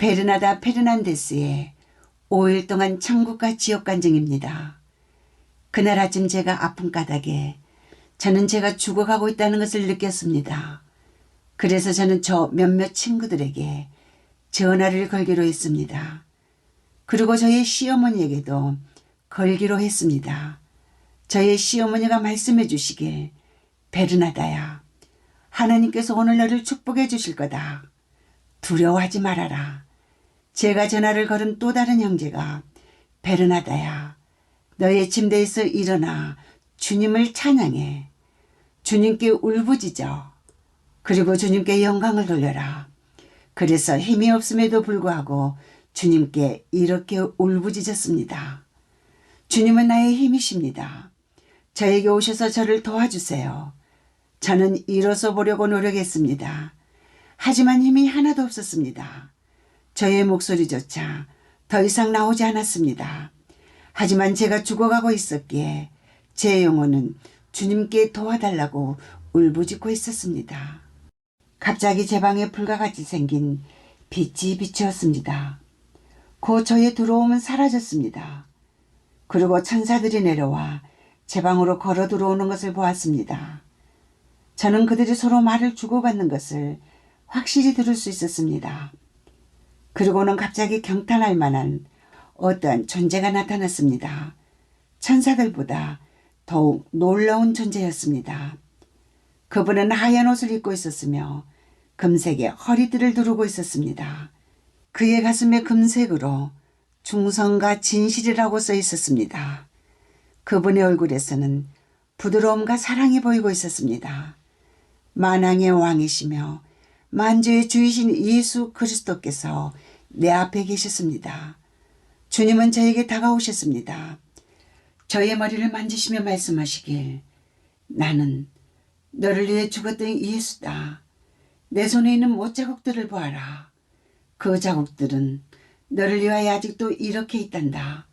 베르나다 페르난데스의 5일 동안 천국과 지옥 간증입니다. 그날 아침 제가 아픈 까닭에 저는 제가 죽어가고 있다는 것을 느꼈습니다. 그래서 저는 저 몇몇 친구들에게 전화를 걸기로 했습니다. 그리고 저의 시어머니에게도 걸기로 했습니다. 저의 시어머니가 말씀해 주시길, 베르나다야, 하나님께서 오늘 너를 축복해 주실 거다. 두려워하지 말아라. 제가 전화를 걸은 또 다른 형제가, 베르나다야, 너의 침대에서 일어나 주님을 찬양해. 주님께 울부짖어. 그리고 주님께 영광을 돌려라. 그래서 힘이 없음에도 불구하고 주님께 이렇게 울부짖었습니다. 주님은 나의 힘이십니다. 저에게 오셔서 저를 도와주세요. 저는 일어서 보려고 노력했습니다. 하지만 힘이 하나도 없었습니다. 저의 목소리조차 더 이상 나오지 않았습니다. 하지만 제가 죽어가고 있었기에 제 영혼은 주님께 도와달라고 울부짖고 있었습니다. 갑자기 제 방에 불과 같이 생긴 빛이 비추었습니다. 곧 저의 두려움은 사라졌습니다. 그리고 천사들이 내려와 제 방으로 걸어 들어오는 것을 보았습니다. 저는 그들이 서로 말을 주고받는 것을 확실히 들을 수 있었습니다. 그리고는 갑자기 경탄할 만한 어떠한 존재가 나타났습니다. 천사들보다 더욱 놀라운 존재였습니다. 그분은 하얀 옷을 입고 있었으며 금색의 허리띠를 두르고 있었습니다. 그의 가슴에 금색으로 충성과 진실이라고 써 있었습니다. 그분의 얼굴에서는 부드러움과 사랑이 보이고 있었습니다. 만왕의 왕이시며 만주의 주이신 예수 그리스도께서 내 앞에 계셨습니다. 주님은 저에게 다가오셨습니다. 저의 머리를 만지시며 말씀하시길, 나는 너를 위해 죽었던 예수다. 내 손에 있는 못자국들을 보아라. 그 자국들은 너를 위하여 아직도 이렇게 있단다.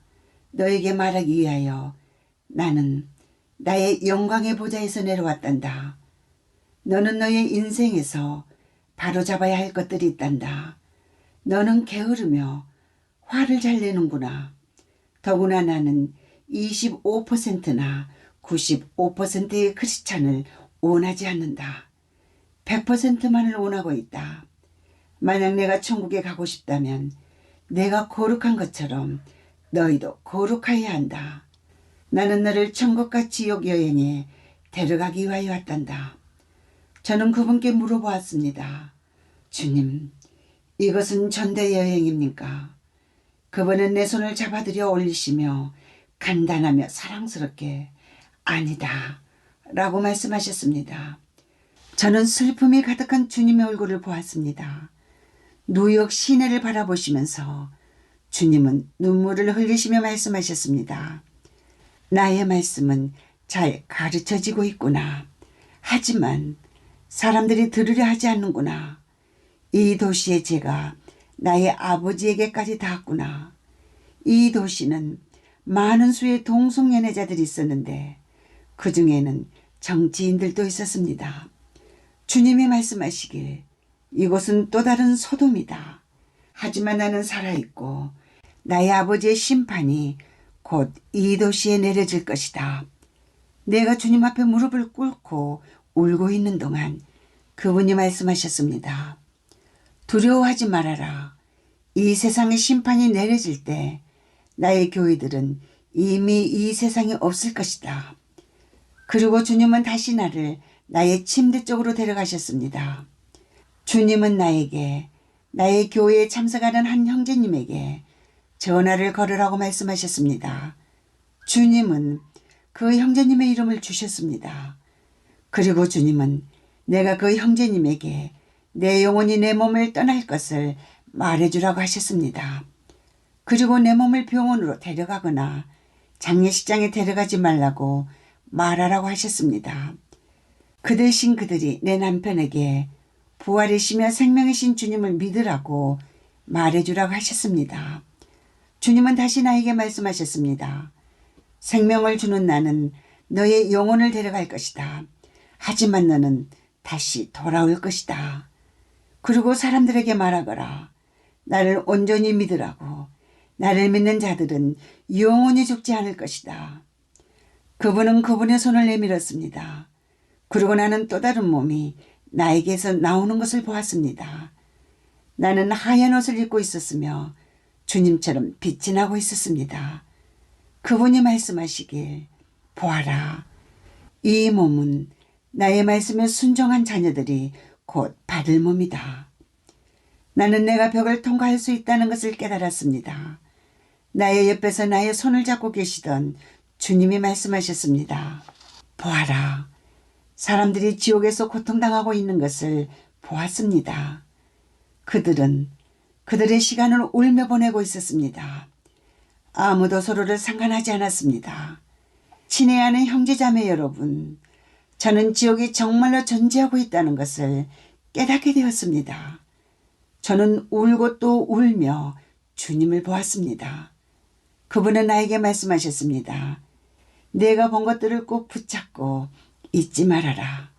너에게 말하기 위하여 나는 나의 영광의 보좌에서 내려왔단다. 너는 너의 인생에서 바로잡아야 할 것들이 있단다. 너는 게으르며 화를 잘 내는구나. 더구나 나는 25%나 95%의 크리스찬을 원하지 않는다. 100%만을 원하고 있다. 만약 내가 천국에 가고 싶다면 내가 거룩한 것처럼 너희도 거룩하여야 한다. 나는 너를 천국과 지옥 여행에 데려가기 위하여 왔단다. 저는 그분께 물어보았습니다. 주님, 이것은 전대 여행입니까? 그분은 내 손을 잡아들여 올리시며 간단하며 사랑스럽게 아니다 라고 말씀하셨습니다. 저는 슬픔이 가득한 주님의 얼굴을 보았습니다. 뉴욕 시내를 바라보시면서 주님은 눈물을 흘리시며 말씀하셨습니다. 나의 말씀은 잘 가르쳐지고 있구나. 하지만 사람들이 들으려 하지 않는구나. 이 도시에 제가 나의 아버지에게까지 닿았구나. 이 도시는 많은 수의 동성연애자들이 있었는데 그 중에는 정치인들도 있었습니다. 주님이 말씀하시길, 이곳은 또 다른 소돔이다. 하지만 나는 살아있고 나의 아버지의 심판이 곧 이 도시에 내려질 것이다. 내가 주님 앞에 무릎을 꿇고 울고 있는 동안 그분이 말씀하셨습니다. 두려워하지 말아라. 이 세상의 심판이 내려질 때 나의 교회들은 이미 이 세상에 없을 것이다. 그리고 주님은 다시 나를 나의 침대 쪽으로 데려가셨습니다. 주님은 나에게 나의 교회에 참석하는 한 형제님에게 전화를 걸으라고 말씀하셨습니다. 주님은 그 형제님의 이름을 주셨습니다. 그리고 주님은 내가 그 형제님에게 내 영혼이 내 몸을 떠날 것을 말해주라고 하셨습니다. 그리고 내 몸을 병원으로 데려가거나 장례식장에 데려가지 말라고 말하라고 하셨습니다. 그 대신 그들이 내 남편에게 부활이시며 생명이신 주님을 믿으라고 말해주라고 하셨습니다. 주님은 다시 나에게 말씀하셨습니다. 생명을 주는 나는 너의 영혼을 데려갈 것이다. 하지만 너는 다시 돌아올 것이다. 그리고 사람들에게 말하거라. 나를 온전히 믿으라고. 나를 믿는 자들은 영원히 죽지 않을 것이다. 그분은 그분의 손을 내밀었습니다. 그러고 나는 또 다른 몸이 나에게서 나오는 것을 보았습니다. 나는 하얀 옷을 입고 있었으며 주님처럼 빛이 나고 있었습니다. 그분이 말씀하시길, 보아라. 이 몸은 나의 말씀에 순종한 자녀들이 곧 받을 몸이다. 나는 내가 벽을 통과할 수 있다는 것을 깨달았습니다. 나의 옆에서 나의 손을 잡고 계시던 주님이 말씀하셨습니다. 보아라. 사람들이 지옥에서 고통당하고 있는 것을 보았습니다. 그들은 그들의 시간을 울며 보내고 있었습니다. 아무도 서로를 상관하지 않았습니다. 친애하는 형제자매 여러분, 저는 지옥이 정말로 존재하고 있다는 것을 깨닫게 되었습니다. 저는 울고 또 울며 주님을 보았습니다. 그분은 나에게 말씀하셨습니다. 내가 본 것들을 꼭 붙잡고 잊지 말아라.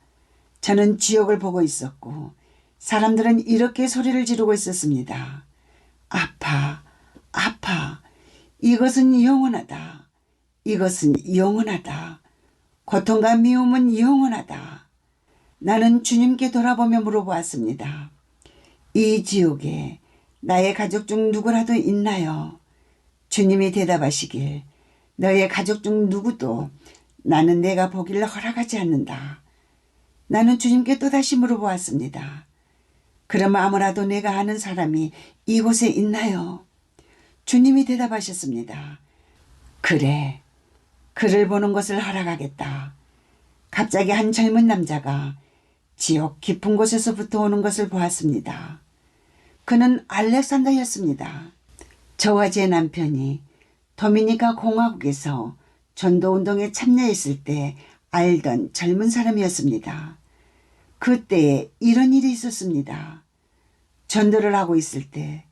저는 지옥을 보고 있었고 사람들은 이렇게 소리를 지르고 있었습니다. 아파, 아파. 이것은 영원하다. 이것은 영원하다. 고통과 미움은 영원하다. 나는 주님께 돌아보며 물어보았습니다. 이 지옥에 나의 가족 중 누구라도 있나요? 주님이 대답하시길, 너의 가족 중 누구도 나는 내가 보기를 허락하지 않는다. 나는 주님께 또다시 물어보았습니다. 그럼 아무라도 내가 아는 사람이 이곳에 있나요? 주님이 대답하셨습니다. 그래, 그를 보는 것을 허락하겠다. 갑자기 한 젊은 남자가 지옥 깊은 곳에서부터 오는 것을 보았습니다. 그는 알렉산더였습니다. 저와 제 남편이 도미니카 공화국에서 전도운동에 참여했을 때 알던 젊은 사람이었습니다. 그때에 이런 일이 있었습니다. 전도를 하고 있을 때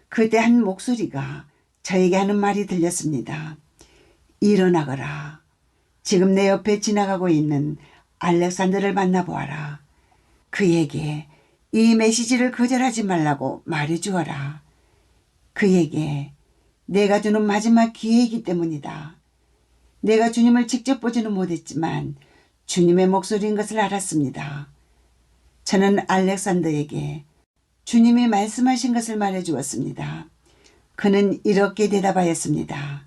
그때 한 목소리가 저에게 하는 말이 들렸습니다. 일어나거라. 지금 내 옆에 지나가고 있는 알렉산더를 만나보아라. 그에게 이 메시지를 거절하지 말라고 말해주어라. 그에게 내가 주는 마지막 기회이기 때문이다. 내가 주님을 직접 보지는 못했지만 주님의 목소리인 것을 알았습니다. 저는 알렉산더에게 주님이 말씀하신 것을 말해주었습니다. 그는 이렇게 대답하였습니다.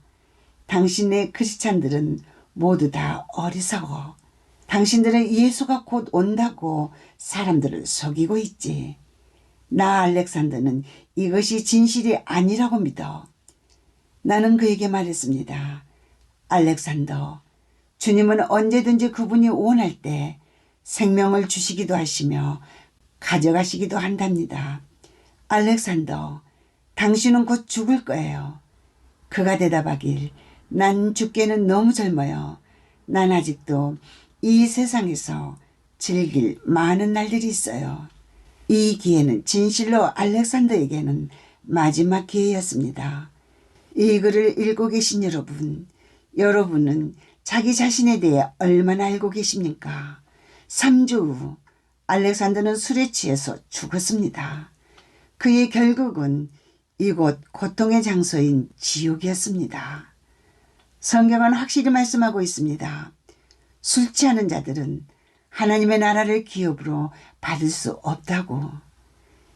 당신의 크리스찬들은 모두 다 어리석어. 당신들은 예수가 곧 온다고 사람들을 속이고 있지. 나 알렉산더는 이것이 진실이 아니라고 믿어. 나는 그에게 말했습니다. 알렉산더, 주님은 언제든지 그분이 원할 때 생명을 주시기도 하시며 가져가시기도 한답니다. 알렉산더, 당신은 곧 죽을 거예요. 그가 대답하길, 난 죽기에는 너무 젊어요. 난 아직도 이 세상에서 즐길 많은 날들이 있어요. 이 기회는 진실로 알렉산더에게는 마지막 기회였습니다. 이 글을 읽고 계신 여러분, 여러분은 자기 자신에 대해 얼마나 알고 계십니까? 3주 후 알렉산더는 술에 취해서 죽었습니다. 그의 결국은 이곳 고통의 장소인 지옥이었습니다. 성경은 확실히 말씀하고 있습니다. 술 취하는 자들은 하나님의 나라를 기업으로 받을 수 없다고.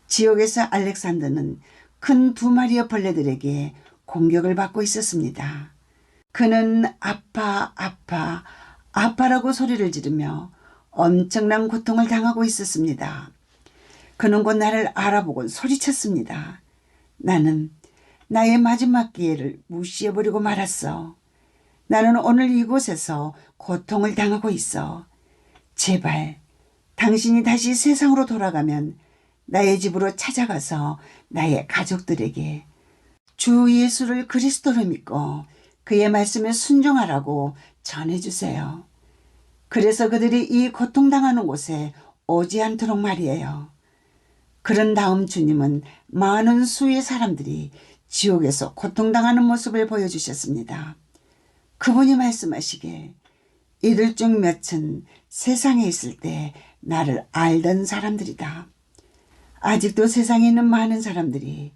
지옥에서 알렉산더는 큰 2마리의 벌레들에게 공격을 받고 있었습니다. 그는 아파, 아파, 아파라고 소리를 지르며 엄청난 고통을 당하고 있었습니다. 그는 곧 나를 알아보고 소리쳤습니다. 나는 나의 마지막 기회를 무시해버리고 말았어. 나는 오늘 이곳에서 고통을 당하고 있어. 제발 당신이 다시 세상으로 돌아가면 나의 집으로 찾아가서 나의 가족들에게 주 예수를 그리스도로 믿고 그의 말씀에 순종하라고 전해주세요. 그래서 그들이 이 고통당하는 곳에 오지 않도록 말이에요. 그런 다음 주님은 많은 수의 사람들이 지옥에서 고통당하는 모습을 보여주셨습니다. 그분이 말씀하시길, 이들 중 몇은 세상에 있을 때 나를 알던 사람들이다. 아직도 세상에 있는 많은 사람들이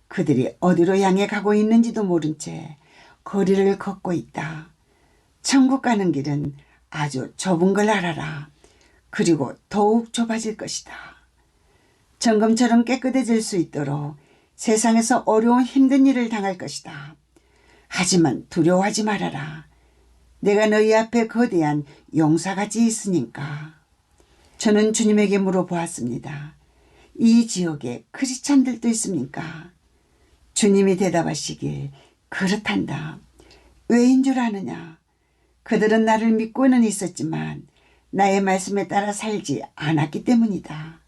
그들이 어디로 향해 가고 있는지도 모른 채 거리를 걷고 있다. 천국 가는 길은 아주 좁은 걸 알아라. 그리고 더욱 좁아질 것이다. 정금처럼 깨끗해질 수 있도록 세상에서 어려운 힘든 일을 당할 것이다. 하지만 두려워하지 말아라. 내가 너희 앞에 거대한 용사같이 있으니까. 저는 주님에게 물어보았습니다. 이 지역에 크리스찬들도 있습니까? 주님이 대답하시길 그렇단다. 왜인 줄 아느냐? 그들은 나를 믿고는 있었지만 나의 말씀에 따라 살지 않았기 때문이다.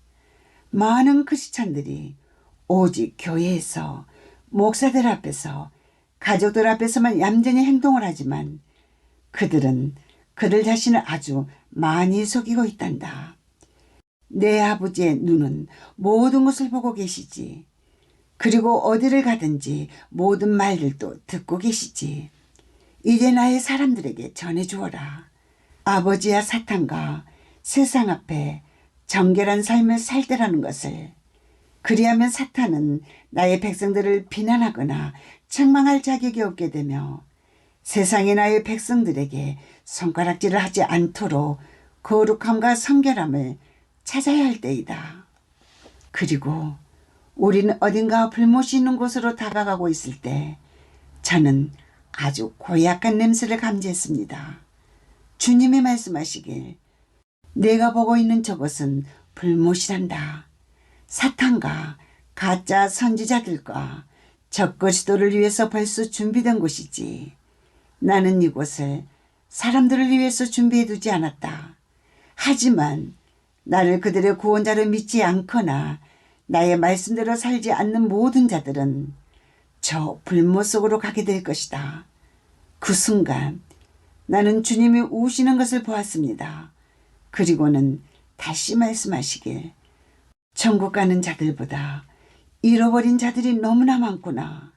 많은 크리스찬들이 오직 교회에서 목사들 앞에서 가족들 앞에서만 얌전히 행동을 하지만 그들은 그들 자신을 아주 많이 속이고 있단다. 내 아버지의 눈은 모든 것을 보고 계시지. 그리고 어디를 가든지 모든 말들도 듣고 계시지. 이제 나의 사람들에게 전해주어라. 아버지와 사탄과 세상 앞에 정결한 삶을 살 때라는 것을. 그리하면 사탄은 나의 백성들을 비난하거나 책망할 자격이 없게 되며 세상의 나의 백성들에게 손가락질을 하지 않도록 거룩함과 성결함을 찾아야 할 때이다. 그리고 우리는 어딘가 불못이 있는 곳으로 다가가고 있을 때 저는 아주 고약한 냄새를 감지했습니다. 주님이 말씀하시길 내가 보고 있는 저것은 불못이란다. 사탄과 가짜 선지자들과 적그리스도를 위해서 벌써 준비된 곳이지. 나는 이곳을 사람들을 위해서 준비해 두지 않았다. 하지만 나를 그들의 구원자로 믿지 않거나 나의 말씀대로 살지 않는 모든 자들은 저 불못 속으로 가게 될 것이다. 그 순간 나는 주님이 우시는 것을 보았습니다. 그리고는 다시 말씀하시길 천국 가는 자들보다 잃어버린 자들이 너무나 많구나.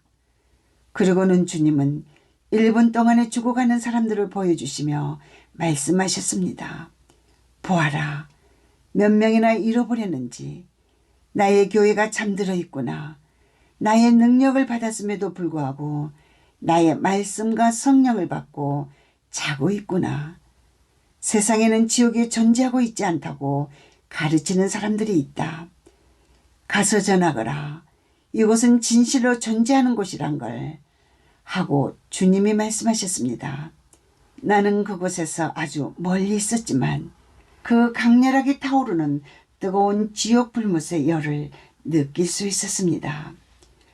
그리고는 주님은 1분 동안에 죽어가는 사람들을 보여주시며 말씀하셨습니다. 보아라. 몇 명이나 잃어버렸는지. 나의 교회가 잠들어 있구나. 나의 능력을 받았음에도 불구하고 나의 말씀과 성령을 받고 자고 있구나. 세상에는 지옥이 존재하고 있지 않다고 가르치는 사람들이 있다. 가서 전하거라. 이곳은 진실로 존재하는 곳이란 걸 하고 주님이 말씀하셨습니다. 나는 그곳에서 아주 멀리 있었지만 그 강렬하게 타오르는 뜨거운 지옥 불못의 열을 느낄 수 있었습니다.